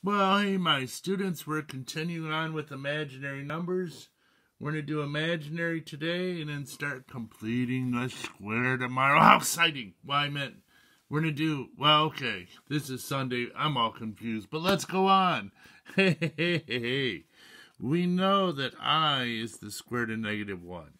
Well, hey, my students, we're continuing on with imaginary numbers. We're going to do imaginary today and then start completing the square tomorrow. How exciting! Well, I meant we're going to do, well, okay, this is Sunday. I'm all confused, but let's go on. Hey. We know that I is the square root of -1.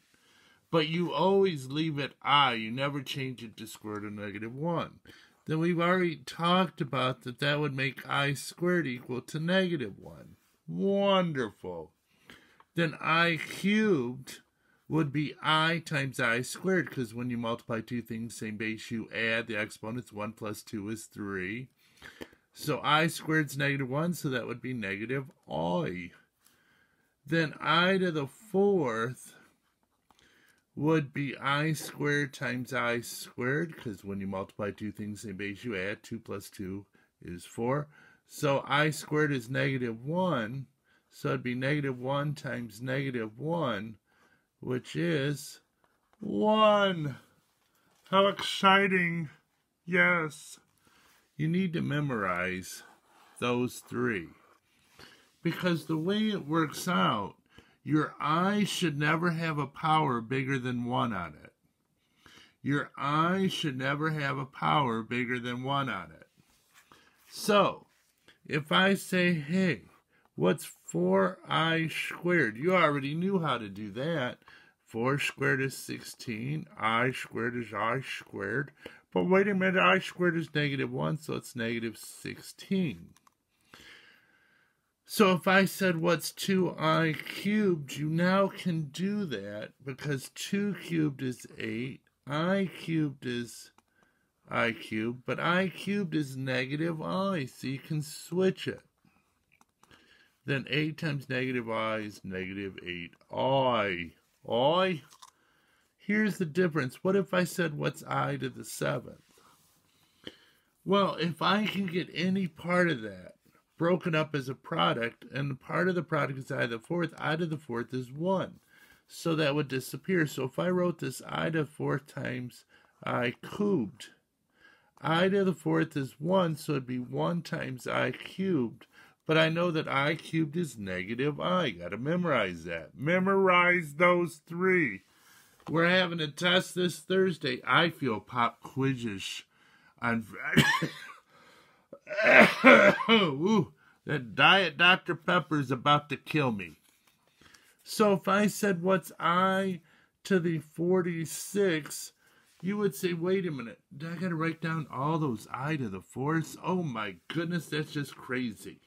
But you always leave it I. You never change it to square root of -1. Then we've already talked about that would make I squared equal to -1. Wonderful. Then I cubed would be I times I squared, because when you multiply two things, same base, you add the exponents. 1 plus 2 is 3. So I squared is -1, so that would be -I. Then I to the fourth would be I squared times I squared, because when you multiply two things, same base, you add. 2 plus 2 is 4. So I squared is -1, so it'd be -1 times -1, which is 1. How exciting! Yes. You need to memorize those three, because the way it works out, your I should never have a power bigger than 1 on it. Your I should never have a power bigger than 1 on it. So, if I say, hey, what's 4I squared? You already knew how to do that. 4 squared is 16. I squared is I squared. But wait a minute, I squared is -1, so it's -16. So if I said, what's 2I cubed, you now can do that, because 2 cubed is 8, I cubed is I cubed, but I cubed is -I, so you can switch it. Then 8 times -I is -8I. I? Here's the difference. What if I said, what's I to the 7th? Well, if I can get any part of that broken up as a product, and part of the product is I to the 4th, I to the 4th is 1. So that would disappear. So if I wrote this I to the 4th times I cubed, I to the 4th is 1, so it'd be 1 times I cubed. But I know that I cubed is -I. Got to memorize that. Memorize those three. We're having a test this Thursday. I feel pop quizzish on Ooh, that Diet Dr. Pepper's about to kill me. So if I said, what's I to the 46, you would say, wait a minute, I got to write down all those I to the 4ths? Oh my goodness, that's just crazy.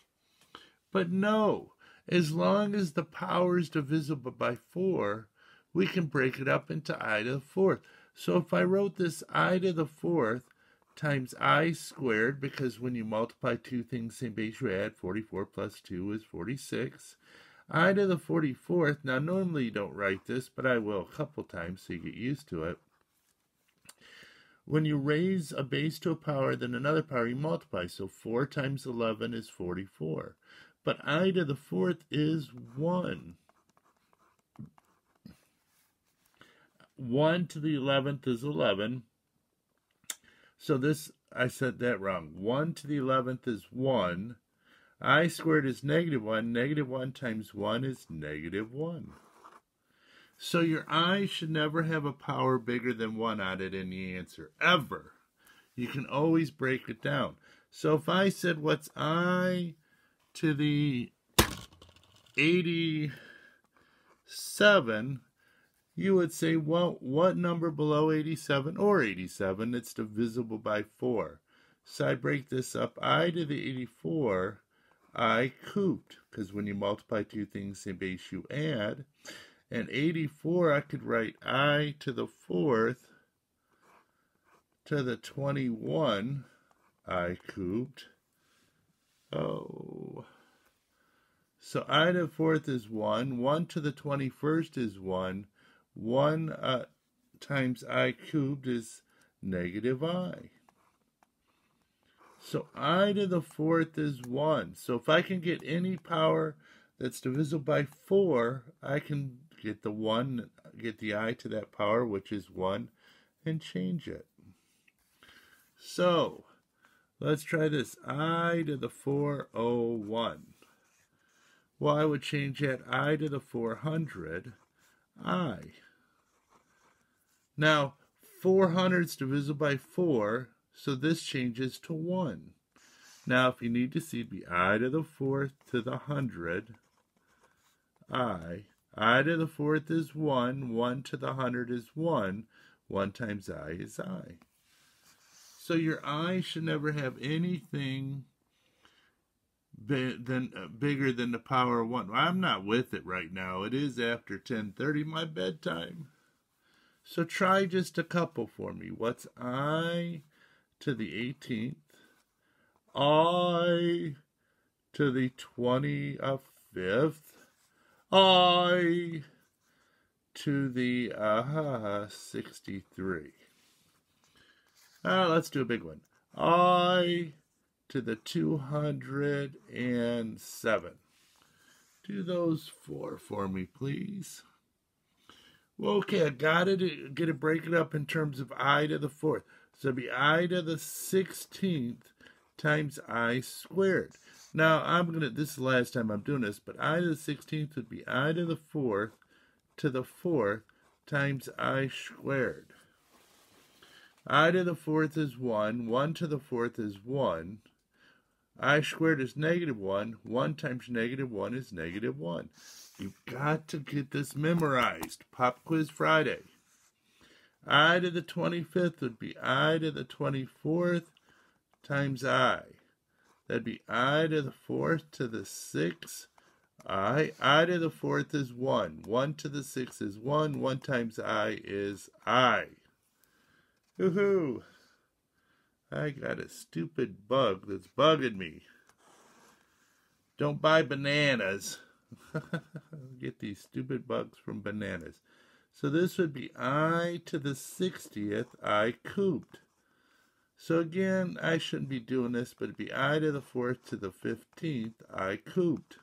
But no, as long as the power is divisible by 4, we can break it up into I to the 4th. So if I wrote this I to the 4th times I squared, because when you multiply two things, same base, you add. 44 plus 2 is 46. I to the 44th, now normally you don't write this, but I will a couple times so you get used to it. When you raise a base to a power, then another power, you multiply. So 4 times 11 is 44. But I to the 4th is 1. 1 to the 11th is 11. So this, I said that wrong. 1 to the 11th is 1. I squared is -1. -1 times 1 is -1. So your I should never have a power bigger than 1 on it in the answer, ever. You can always break it down. So if I said, what's I to the 87, you would say, well, what number below 87 or 87? It's divisible by 4. So I break this up. I to the 84, I cubed, because when you multiply two things, same base, you add. And 84, I could write I to the 4th to the 21, I cubed. Oh. So I to the 4th is 1. 1 to the 21st is 1. 1 times I cubed is -I. So I to the 4th is 1. So if I can get any power that's divisible by 4, I can get the 1, get the I to that power, which is 1, and change it. So Let's try this. I to the 401. Well, I would change that I to the 400, I. Now, 400 is divisible by 4, so this changes to 1. Now, if you need to see, it'd be I to the 4th to the 100, I. I to the 4th is 1, 1 to the 100 is 1, 1 times I is I. So your I should never have anything bigger than the power of 1. I'm not with it right now. It is after 10:30, my bedtime. So try just a couple for me. What's I to the 18th? I to the 25th? I to the 63. Let's do a big one. I to the 207. Do those 4 for me, please. Well, okay, I got to get it break it up in terms of I to the 4th. So it'd be I to the 16th times I squared. Now, this is the last time I'm doing this, but I to the 16th would be I to the 4th to the 4th times I squared. I to the 4th is 1. 1 to the 4th is 1. I squared is negative 1. 1 times negative 1 is negative 1. You've got to get this memorized. Pop Quiz Friday. I to the 25th would be I to the 24th times I. That'd be I to the 4th to the 6th. I to the 4th is 1. 1 to the 6th is 1. 1 times I is I. Woohoo! I got a stupid bug that's bugging me. Don't buy bananas. Get these stupid bugs from bananas. So this would be I to the 60th, I cubed. So again, I shouldn't be doing this, but it'd be I to the 4th to the 15th, I cubed.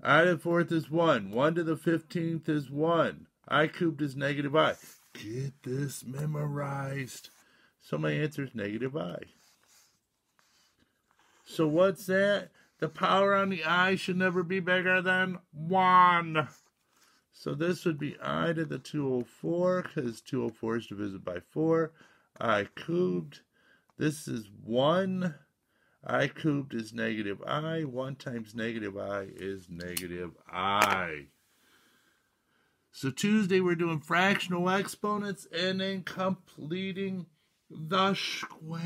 I to the 4th is 1. 1 to the 15th is 1. I cubed is negative I. Get this memorized. So my answer is negative I. So what's that? The power on the I should never be bigger than 1. So this would be I to the 204, because 204 is divisible by 4. I cubed. This is 1. I cubed is negative I. 1 times negative I is negative I. So Tuesday we're doing fractional exponents and then completing the square.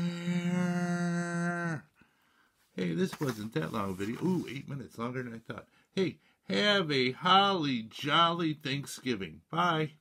Hey, this wasn't that long a video. Ooh, 8 minutes longer than I thought. Hey, have a holly jolly Thanksgiving. Bye.